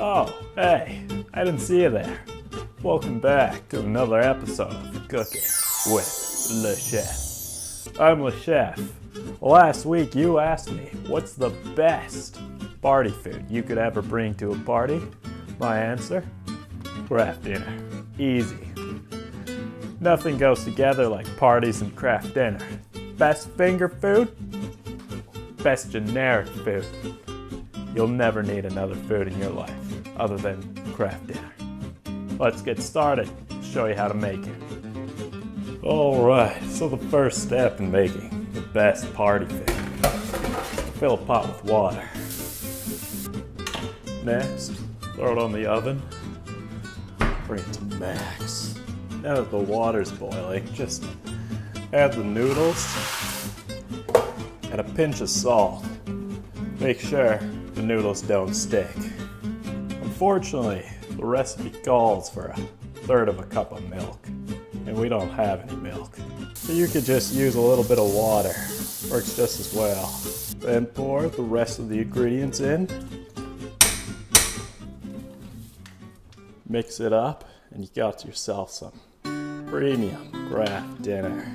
Oh, hey, I didn't see you there. Welcome back to another episode of Cooking with Le Chef. I'm Le Chef. Last week you asked me, what's the best party food you could ever bring to a party? My answer? Craft dinner. Easy. Nothing goes together like parties and craft dinner. Best finger food? Best generic food. You'll never need another food in your life other than craft dinner. Let's get started. Show you how to make it. Alright, so the first step in making the best party food. Fill a pot with water. Next, throw it on the oven. Bring it to max. Now that the water's boiling, just add the noodles and a pinch of salt. Make sure the noodles don't stick. Unfortunately, the recipe calls for 1/3 cup of milk, and we don't have any milk. So you could just use a little bit of water, works just as well. Then pour the rest of the ingredients in. Mix it up, and you got yourself some premium craft dinner.